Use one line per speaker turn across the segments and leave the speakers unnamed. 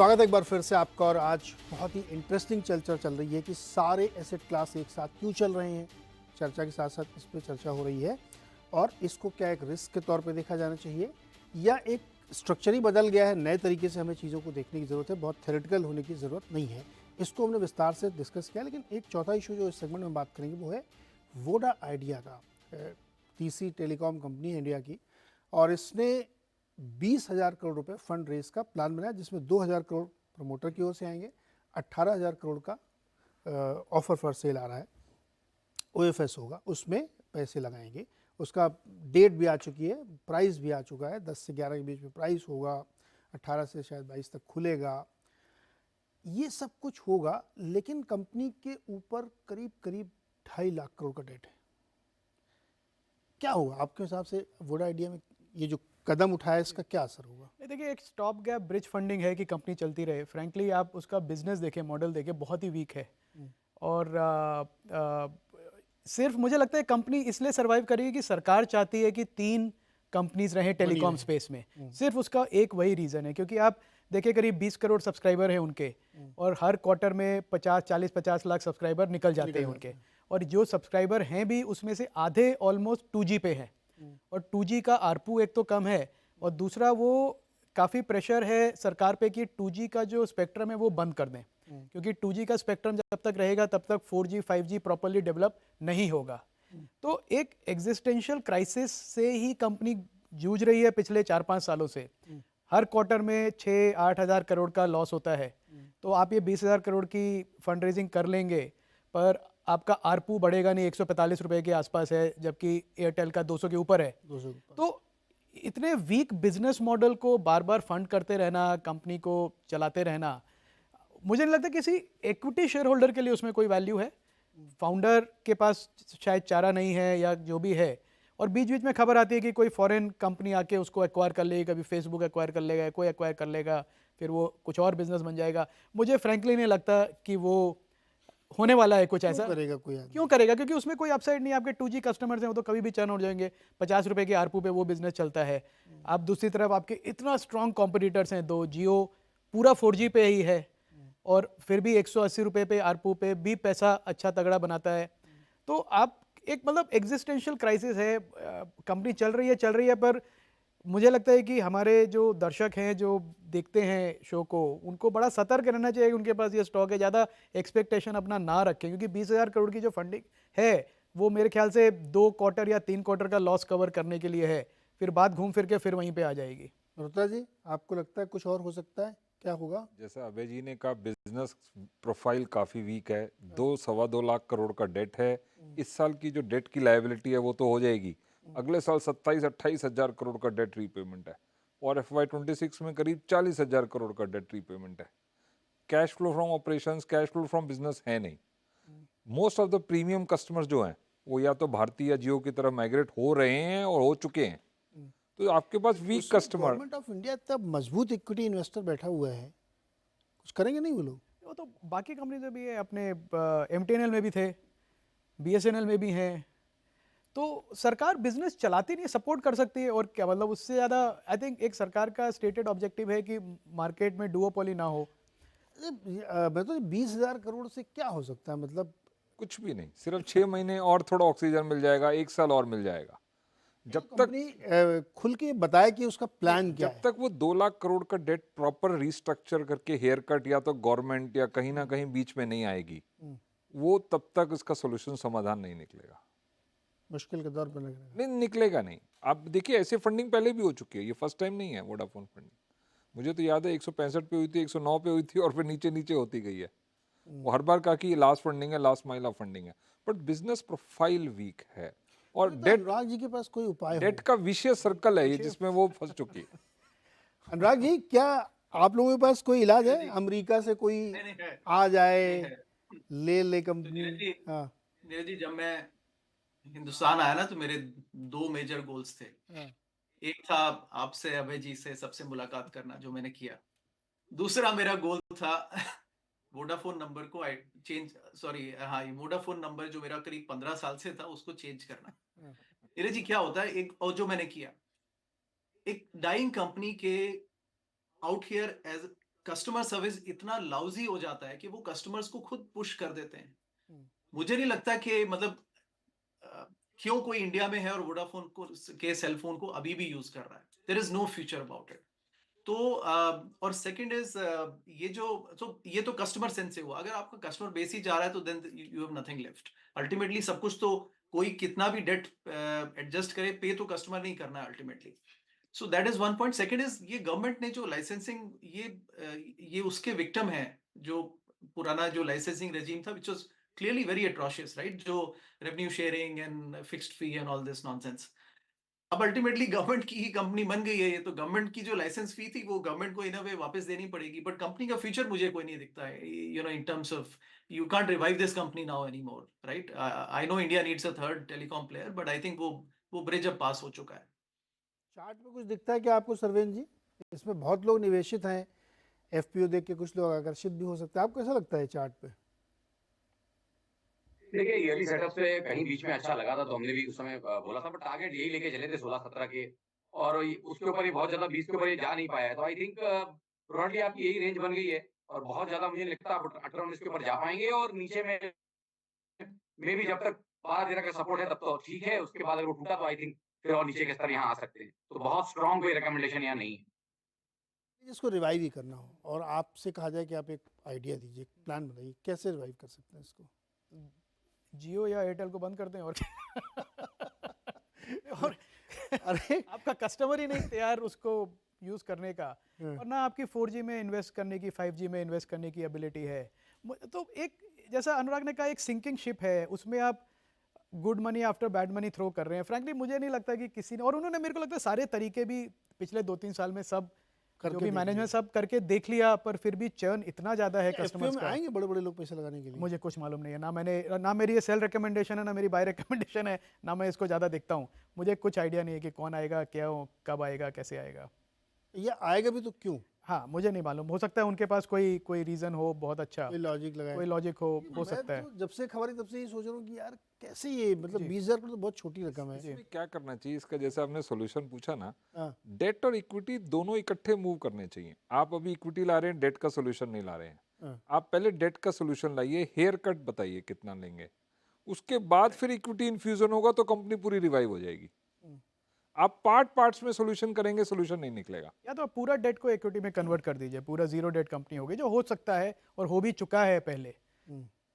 स्वागत है एक बार फिर से आपका। और आज बहुत ही इंटरेस्टिंग चर्चा चल रही है कि सारे एसेट क्लास एक साथ क्यों चल रहे हैं। चर्चा के साथ साथ इस पर चर्चा हो रही है और इसको क्या एक रिस्क के तौर पे देखा जाना चाहिए या एक स्ट्रक्चर ही बदल गया है, नए तरीके से हमें चीज़ों को देखने की ज़रूरत है, बहुत थ्योरेटिकल होने की ज़रूरत नहीं है। इसको हमने विस्तार से डिस्कस किया, लेकिन एक चौथा इशू जो इस सेगमेंट में बात करेंगे वो है वोडा आइडिया का। तीसरी टेलीकॉम कंपनी है इंडिया की और इसने 20,000 करोड़ रुपए फंड रेज का प्लान बनाया, जिसमें 2,000 करोड़ प्रमोटर की ओर से आएंगे, 18,000 करोड़ का ऑफर फॉर सेल आ रहा है, ओएफएस होगा, उसमें पैसे लगाएंगे। उसका डेट भी आ चुकी है, प्राइस भी आ चुका है, 10 से 11 के बीच में प्राइस होगा, 18 से शायद 22 तक खुलेगा। ये सब कुछ होगा, लेकिन कंपनी के ऊपर करीब करीब 2.5 लाख करोड़ का डेट है। क्या होगा आपके हिसाब से वोडा आइडिया में ये जो कदम उठाया, इसका क्या असर होगा?
देखिए, एक स्टॉप गैप ब्रिज फंडिंग है कि कंपनी चलती रहे। फ्रैंकली आप उसका बिजनेस देखें, मॉडल देखें, बहुत ही वीक है। और सिर्फ मुझे लगता है कंपनी इसलिए सरवाइव करेगी कि सरकार चाहती है कि 3 कंपनीज रहें टेलीकॉम स्पेस में। सिर्फ उसका एक वही रीज़न है, क्योंकि आप देखिए करीब 20 करोड़ सब्सक्राइबर हैं उनके और हर क्वार्टर में 50 लाख सब्सक्राइबर निकल जाते हैं उनके। और जो सब्सक्राइबर हैं भी उसमें से आधे ऑलमोस्ट 2G पे हैं और 2G का आरपू एक तो कम है और दूसरा वो काफ़ी प्रेशर है सरकार पे कि 2G का जो स्पेक्ट्रम है वो बंद कर दें, क्योंकि 2G का स्पेक्ट्रम जब तक रहेगा तब तक 4G 5G प्रॉपर्ली डेवलप नहीं होगा। तो एक एग्जिस्टेंशियल क्राइसिस से ही कंपनी जूझ रही है पिछले 4-5 सालों से। हर क्वार्टर में 6-8 हज़ार करोड़ का लॉस होता है। तो आप ये 20,000 करोड़ की फंड रेजिंग कर लेंगे पर आपका आरपू बढ़ेगा नहीं, 145 रुपए के आसपास है, जबकि एयरटेल का 200 के ऊपर है। तो इतने वीक बिजनेस मॉडल को बार बार फंड करते रहना, कंपनी को चलाते रहना, मुझे नहीं लगता किसी इक्विटी शेयर होल्डर के लिए उसमें कोई वैल्यू है। फाउंडर के पास शायद चारा नहीं है या जो भी है। और बीच बीच में खबर आती है कि कोई फॉरेन कंपनी आके उसको एक्वायर कर लेगी, कभी फेसबुक एक्वायर कर लेगा, कोई एक्वायर कर लेगा, फिर वो कुछ और बिजनेस बन जाएगा। मुझे फ्रैंकली नहीं लगता कि वो होने वाला है कुछ ऐसा।
करेगा कोई आदमी?
क्यों करेगा? क्योंकि उसमें कोई अपसाइड नहीं है। आपके 2G कस्टमर्स हैं, वो तो कभी भी चर्न हो जाएंगे। 50 रुपए के आरपू पे वो बिजनेस चलता है। आप दूसरी तरफ आपके इतना स्ट्रॉन्ग कॉम्पिटिटर्स हैं, दो जियो पूरा 4G पे ही है और फिर भी 180 रुपए पे आरपू पे भी पैसा अच्छा तगड़ा बनाता है। तो आप एक मतलब एग्जिस्टेंशियल क्राइसिस है। कंपनी चल रही है पर मुझे लगता है कि हमारे जो दर्शक हैं जो देखते हैं शो को, उनको बड़ा सतर्क रहना चाहिए कि उनके पास ये स्टॉक है। ज़्यादा एक्सपेक्टेशन अपना ना रखें, क्योंकि 20,000 करोड़ की जो फंडिंग है वो मेरे ख्याल से 2 क्वार्टर या 3 क्वार्टर का लॉस कवर करने के लिए है। फिर बात घूम फिर के फिर वहीं पे आ जाएगी।
रुद्रा जी, आपको लगता है कुछ और हो सकता है? क्या होगा?
जैसा अभय जी ने कहा, बिजनेस प्रोफाइल काफी वीक है। 2-2.25 लाख करोड़ का डेट है। इस साल की जो डेट की लायबिलिटी है वो तो हो जाएगी। अगले साल 27-28 हजार करोड़ का डेट रीपेमेंट है और FY26 में करीब 40,000 करोड़ का डेट रीपेमेंट है। Cash flow from operations, cash flow from business है नहीं। Most of the premium customers जो हैं वो या तो भारती या जियो की तरफ माइग्रेट हो रहे हैं और हो चुके हैं। तो आपके पास weak customer.
Government of India तब मजबूत इक्विटी इन्वेस्टर बैठा हुआ है, कुछ करेंगे नहीं वो लोग?
वो तो बाकी कंपनी से भी है, अपने MTNL में भी थे, BSNL में भी हैं। तो सरकार बिजनेस चलाती नहीं, सपोर्ट कर सकती है और क्या, मतलब उससे ज़्यादा आई थिंक एक सरकार का स्टेटेड ऑब्जेक्टिव है कि मार्केट में डुओपोली ना हो।
मैं तो 20,000 करोड़ से क्या हो सकता है, मतलब
कुछ भी नहीं, सिर्फ 6 महीने और थोड़ा ऑक्सीजन मिल जाएगा, 1 साल और मिल जाएगा। जब तक
कंपनी खुल के बताए कि उसका प्लान क्या
जब
है।
तक वो 2 लाख करोड़ का डेट प्रॉपर रिस्ट्रक्चर करके हेयर कट या तो गवर्नमेंट या कहीं ना कहीं बीच में नहीं आएगी, वो तब तक इसका सोल्यूशन समाधान नहीं निकलेगा।
मुश्किल के दौर पर लग रहा है।
नहीं निकलेगा नहीं। आप देखिए, ऐसे फंडिंग पहले भी हो चुकी है, ये फर्स्ट टाइम नहीं है वोडाफोन फंडिंग। मुझे तो याद है 165 पे हुई थी, 109 पे हुई थी और फिर नीचे नीचे होती गई है। वो हर बार कहा कि लास्ट फंडिंग है, लास्ट माइल ऑफ फंडिंग है, बट बिजनेस प्रोफाइल वीक है और
तो
डेट
अनुराग जी के पास कोई उपाय हो?
डेट का विशेष सर्कल है ये जिसमें वो फंस चुकी है।
अनुराग जी, क्या आप लोगों के पास कोई इलाज है? अमेरिका से कोई
नहीं नहीं है,
आ जाए,
नहीं है।
ले
तो
कंपनी? हाँ
नीरज जी, जब मैं हिंदुस्तान आया ना तो मेरे 2 मेजर गोल्स थे।
हाँ।
एक था आपसे, अभय जी से सबसे मुलाकात करना, जो मैंने किया। दूसरा मेरा गोल था वोडाफोन नंबर को चेंज, सॉरी हाँ, ये वोडाफोन नंबर जो मेरा करीब 15 साल से था उसको चेंज करना। नीरज जी, क्या होता है, एक और जो मैंने किया, एक डाइंग कंपनी के out here as customer service इतना लाउजी हो जाता है कि वो कस्टमर्स को खुद पुश कर देते हैं।
हम्म।
मुझे नहीं लगता कि मतलब क्यों कोई इंडिया में है और वोडाफोन को के सेल फोन को अभी भी यूज कर रहा है। There is no future about it. तो और सेकंड इज ये तो कस्टमर सेंस से हुआ। अगर आपका कस्टमर बेस ही जा रहा है तो then you have nothing left. Ultimately सब कुछ तो कोई कितना भी डेट एडजस्ट करे, पे तो कस्टमर नहीं करना है ultimately. So that is one point. Second is ये गवर्नमेंट ने जो लाइसेंसिंग ये उसके विक्टिम है। जो पुराना जो लाइसेंसिंग रेजीम था, which was clearly very atrocious, right? जो revenue sharing and fixed fee and all this nonsense. अब अल्टीमेटली गवर्नमेंट की ही कंपनी बन गई है ये, तो गवर्नमेंट की जो लाइसेंस फी थी वो गवर्नमेंट को इन अ वे वापस देनी पड़ेगी। बट कंपनी का फ्यूचर मुझे कोई नहीं दिखता है, you know, in terms of you can't revive this company now any more, right? I know India needs a third telecom player, but I think वो ब्रिज अब पास हो चुका है।
चार्ट में कुछ दिखता है क्या आपको सरवेन जी? इसमें बहुत लोग निवेशित हैं, एफपीओ देख के कुछ लोग आकर्षित भी हो सकते हैं। आपको कैसा लगता है चार्ट पे?
देखिए ईयरली सेटअप से कहीं बीच में अच्छा लगा था तो हमने भी उस समय बोला था, बट टारगेट यही लेके चले थे 16-17 के, और उसके ऊपर ही बहुत ज्यादा 20 के ऊपर ही जा नहीं पाया है। तो आई थिंक ब्रॉडली आपकी यही रेंज बन गई है, और बहुत ज्यादा मुझे नहीं लगता आप 18-19 के ऊपर जा पाएंगे। और नीचे में भी जब तक 12-13 का सपोर्ट है तब तो ठीक है, उसके बाद अगर वो टूटा तो आई थिंक फिर और नीचे के स्तर यहाँ आ सकते हैं। तो बहुत स्ट्रॉन्ग कोई रिकमेंडेशन यहाँ नहीं है।
जिसको रिवाइव ही करना हो और आपसे कहा जाए कि आप एक आइडिया दीजिए, प्लान बनाइए, कैसे रिवाइव कर सकते हैं इसको?
जियो या एयरटेल को बंद कर दें और और
अरे
आपका कस्टमर ही नहीं तैयार उसको यूज़ करने का, और ना आपकी 4G में इन्वेस्ट करने की, 5G में इन्वेस्ट करने की एबिलिटी है। तो एक, जैसा अनुराग ने कहा, एक सिंकिंग शिप है, उसमें आप good money after bad money throw कर रहे हैं। फ्रैंकली मुझे नहीं लगता कि किसी ने, और उन्होंने मेरे को लगता है सारे तरीके भी पिछले 2-3 साल में सब जो भी मैनेजमेंट सब करके देख लिया, पर फिर भी चर्न इतना ज़्यादा है
एफपीओ
कस्टमर्स
में
का।
आएंगे बड़े बड़े लोग पैसे लगाने के लिए?
मुझे कुछ मालूम नहीं है, ना मेरी ये सेल रिकमेंडेशन है, ना मेरी बाय रिकमेंडेशन है, ना मैं इसको ज़्यादा देखता हूँ। मुझे कुछ आइडिया नहीं है कि कौन आएगा, क्या हो, कब आएगा, कैसे आएगा।
ये आएगा भी तो क्यों?
हाँ, मुझे नहीं मालूम, हो सकता है उनके पास कोई रीज़न हो बहुत अच्छा,
कोई लॉजिक लगाए,
कोई लॉजिक हो
मैं
सकता है।
तो जब से खबर है तब से ये सोच रहा हूँ कि यार कैसे ये, मतलब 20,000 तो बहुत छोटी रकम है।
इसमें क्या करना चाहिए इसका, जैसे आपने सॉल्यूशन पूछा ना,
हाँ,
डेट और इक्विटी दोनों इकट्ठे मूव करने चाहिए। आप अभी इक्विटी ला रहे हैं, डेट का सॉल्यूशन नहीं ला रहे हैं।
हाँ।
आप पहले डेट का सॉल्यूशन लाइए, हेयर कट बताइए कितना लेंगे, उसके बाद फिर इक्विटी इन्फ्यूजन होगा तो कंपनी पूरी रिवाइव हो जाएगी। आप पार्ट्स में सॉल्यूशन करेंगे, सॉल्यूशन नहीं निकलेगा।
या तो आप पूरा डेट को इक्विटी में कन्वर्ट कर दीजिए, पूरा जीरो डेट कंपनी होगी, जो हो सकता है और हो भी चुका है पहले,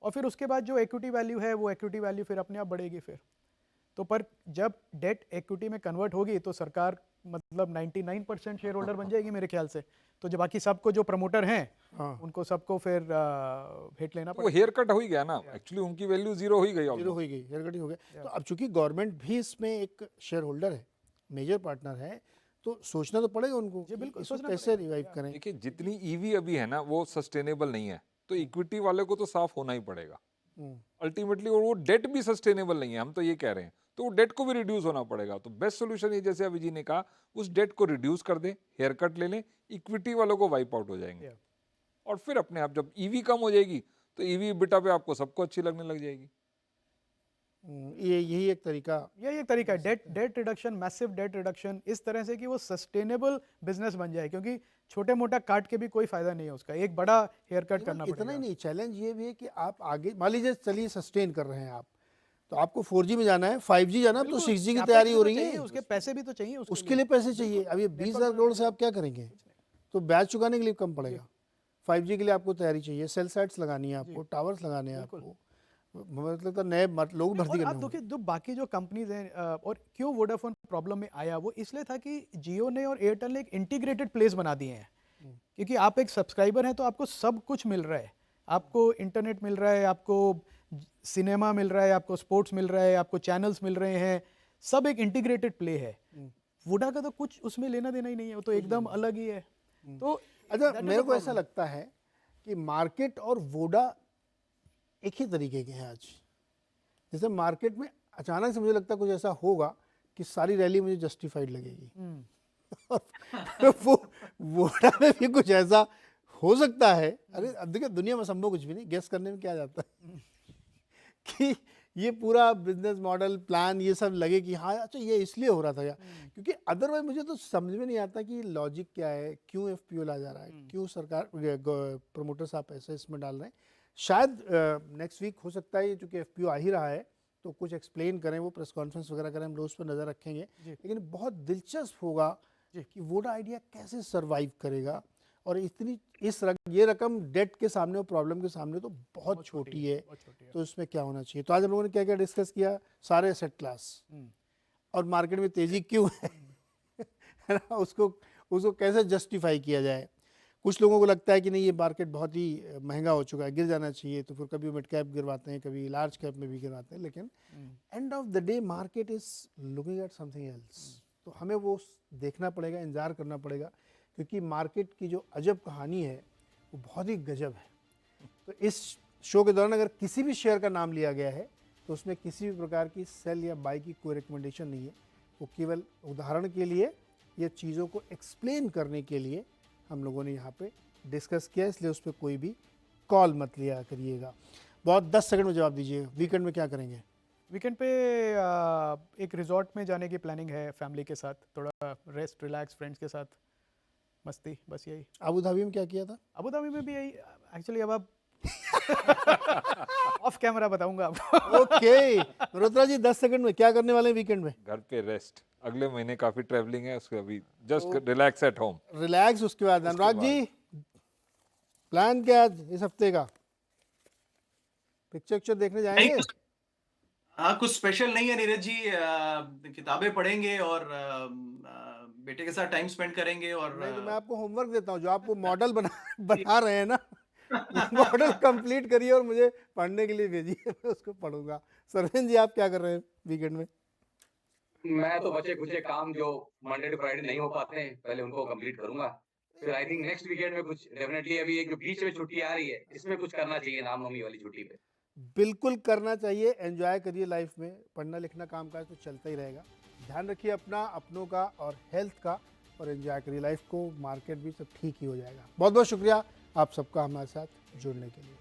और फिर उसके बाद जो इक्विटी वैल्यू है वो इक्विटी वैल्यू फिर अपने आप बढ़ेगी फिर। तो पर जब डेट इक्विटी में कन्वर्ट होगी तो सरकार मतलब 99% शेयर होल्डर बन जाएगी मेरे ख्याल से। तो जो बाकी सबको जो प्रमोटर हैं,
हाँ।
उनको सबको फिर हिट लेना
वो
पड़ेगा।
हेयर कट हो ही गया ना, एक्चुअली उनकी वैल्यू जीरो हो ही गई
जीरो
almost।
हो गई, हेयर कटिंग हो गया। तो अब चूंकि गवर्नमेंट भी इसमें एक शेयर होल्डर है, मेजर पार्टनर है, तो सोचना तो पड़ेगा उनको
जी, बिल्कुल,
कि इसको
सोचना
कैसे रिवाइव करें।
देखिए जितनी ईवी अभी है ना वो सस्टेनेबल नहीं है, तो इक्विटी वाले को तो साफ होना ही पड़ेगा अल्टीमेटली। और वो डेट भी सस्टेनेबल नहीं है, हम तो ये कह रहे हैं, तो वो डेट को भी रिड्यूस होना पड़ेगा। तो बेस्ट सोल्यूशन ये, जैसे अभी जी ने कहा, उस डेट को रिड्यूस कर दें, हेयर कट ले लें, इक्विटी वालों को वाइप आउट हो जाएंगे, और फिर अपने आप जब ईवी कम हो जाएगी तो ईवी बिटा पे आपको सबको अच्छी लगने लग जाएगी।
यही एक तरीका।
यही एक तरीका है, date reduction, massive date reduction, इस तरह से कि वो सस्टेनेबल बिजनेस बन जाए, क्योंकि छोटे मोटा काट के भी कोई फायदा नहीं है उसका, एक बड़ा हेयर कट करना
इतना ही
पड़ेगा।
नहीं, चैलेंज ये भी है कि आप आगे मान लीजिए चलिए सस्टेन कर रहे हैं आप, तो आपको 4G में जाना है, 5G जाना है, तो 6G की तैयारी हो रही है,
उसके पैसे भी तो चाहिए
उसके लिए पैसे चाहिए। अब ये 20,000 करोड़ से आप क्या करेंगे? तो ब्याज चुकाने के लिए कम पड़ेगा। 5G के लिए आपको तैयारी चाहिए, सेल साइट्स लगानी है आपको, टावर्स लगाने हैं आपको, मतलब तो नए लोग भर्ती
और
करने
आप
होंगे।
देखिए जो बाकी जो कंपनीज हैं, और क्यों वोडाफोन प्रॉब्लम में आया, वो इसलिए था कि जियो ने और एयरटेल ने एक इंटीग्रेटेड प्लेस बना दिए हैं। क्योंकि आप एक सब्सक्राइबर हैं तो आपको सब कुछ मिल रहा है, आपको इंटरनेट मिल रहा है, आपको सिनेमा मिल रहा है, आपको स्पोर्ट्स मिल रहा है, आपको चैनल्स मिल रहे हैं, सब एक इंटीग्रेटेड प्ले है। वोडा का तो कुछ उसमें लेना देना ही नहीं है, वो तो एकदम अलग ही है। तो
अच्छा, मेरे को ऐसा लगता है कि मार्केट और वोडा एक ही तरीके के हैं आज। जैसे मार्केट में अचानक से मुझे लगता है कुछ ऐसा होगा कि सारी रैली मुझे जस्टिफाइड लगेगी, और वो वोडा में भी कुछ ऐसा हो सकता है। अरे अब देखिए, दुनिया में संभव कुछ भी नहीं, गेस करने में क्या जाता है कि ये पूरा बिजनेस मॉडल प्लान ये सब लगे कि हाँ अच्छा ये इसलिए हो रहा था या क्योंकि अदरवाइज मुझे तो समझ में नहीं आता कि लॉजिक क्या है, क्यों एफपीओ ला जा रहा है, क्यों सरकार प्रमोटर साहब पैसे इसमें डाल रहे हैं। शायद नेक्स्ट वीक हो सकता है, चूँकि एफपीओ आ ही रहा है तो कुछ एक्सप्लेन करें, वो प्रेस कॉन्फ्रेंस वगैरह करें, हम लोग उस पर नज़र रखेंगे। लेकिन बहुत दिलचस्प होगा कि वोडा आइडिया कैसे सर्वाइव करेगा, और इतनी ये रकम डेट के सामने और प्रॉब्लम के सामने तो बहुत छोटी है, तो इसमें क्या होना चाहिए। तो आज हम लोगों ने क्या क्या डिस्कस किया, सारे एसेट क्लास और मार्केट में तेजी क्यों है ना, उसको कैसे जस्टिफाई किया जाए। कुछ लोगों को लगता है कि नहीं ये मार्केट बहुत ही महंगा हो चुका है, गिर जाना चाहिए, तो फिर कभी मिड कैप गिरवाते हैं, कभी लार्ज कैप में भी गिरवाते हैं, लेकिन end of the day market is looking at something else. तो हमें वो देखना पड़ेगा, इंतजार करना पड़ेगा, क्योंकि मार्केट की जो अजब कहानी है वो बहुत ही गजब है। तो इस शो के दौरान अगर किसी भी शेयर का नाम लिया गया है तो उसमें किसी भी प्रकार की सेल या बाई की कोई रिकमेंडेशन नहीं है, वो केवल उदाहरण के लिए, ये चीज़ों को एक्सप्लेन करने के लिए हम लोगों ने यहाँ पे डिस्कस किया, इसलिए उस पर कोई भी कॉल मत लिया करिएगा। बहुत 10 सेकंड में जवाब दीजिए, वीकेंड में क्या करेंगे?
वीकेंड पे एक रिजॉर्ट में जाने की प्लानिंग है फैमिली के साथ, थोड़ा रेस्ट रिलैक्स, फ्रेंड्स के साथ मस्ती, बस यही।
अबू धाबी में क्या किया था?
अबू धाबी में भी यही एक्चुअली। अब आप ऑफ कैमरा बताऊंगा आपको।
ओके मल्होत्रा जी 10 सेकंड में क्या करने वाले हैं वीकेंड में?
घर पे रेस्ट, अगले महीने काफी ट्रैवलिंग है, उसके अभी just relax at home.
Relax, उसके बाद अनुराग जी प्लान क्या आज इस हफ्ते का? पिक्चर देखने जाएंगे?
हाँ, कुछ स्पेशल नहीं है नीरज जी, किताबें पढ़ेंगे और बेटे के साथ टाइम स्पेंड करेंगे। और
नहीं तो मैं आपको होमवर्क देता हूँ, जो आपको मॉडल बना रहे हैं ना, मॉडल कंप्लीट करिए और मुझे पढ़ने के लिए भेजिए, मैं उसको पढ़ूंगा। सरवीन जी आप क्या कर रहे हैं वीकेंड में?
मैं तो बचे कुछ काम जो मंडे टू फ्राइडे नहीं हो पाते हैं, पहले उनको कंप्लीट करूंगा। फिर आई थिंक नेक्स्ट वीकेंड में कुछ डेफिनेटली, अभी एक जो बीच में छुट्टी आ रही है, इसमें कुछ करना चाहिए रामनवमी वाली छुट्टी पे।
बिल्कुल करना चाहिए, एंजॉय करिए लाइफ में, पढ़ना लिखना काम काज तो चलता ही रहेगा। ध्यान रखिए अपना, अपनों का और हेल्थ का, और एंजॉय करिए लाइफ को, मार्केट भी सब ठीक ही हो जाएगा। बहुत बहुत शुक्रिया आप सबका हमारे साथ जुड़ने के लिए।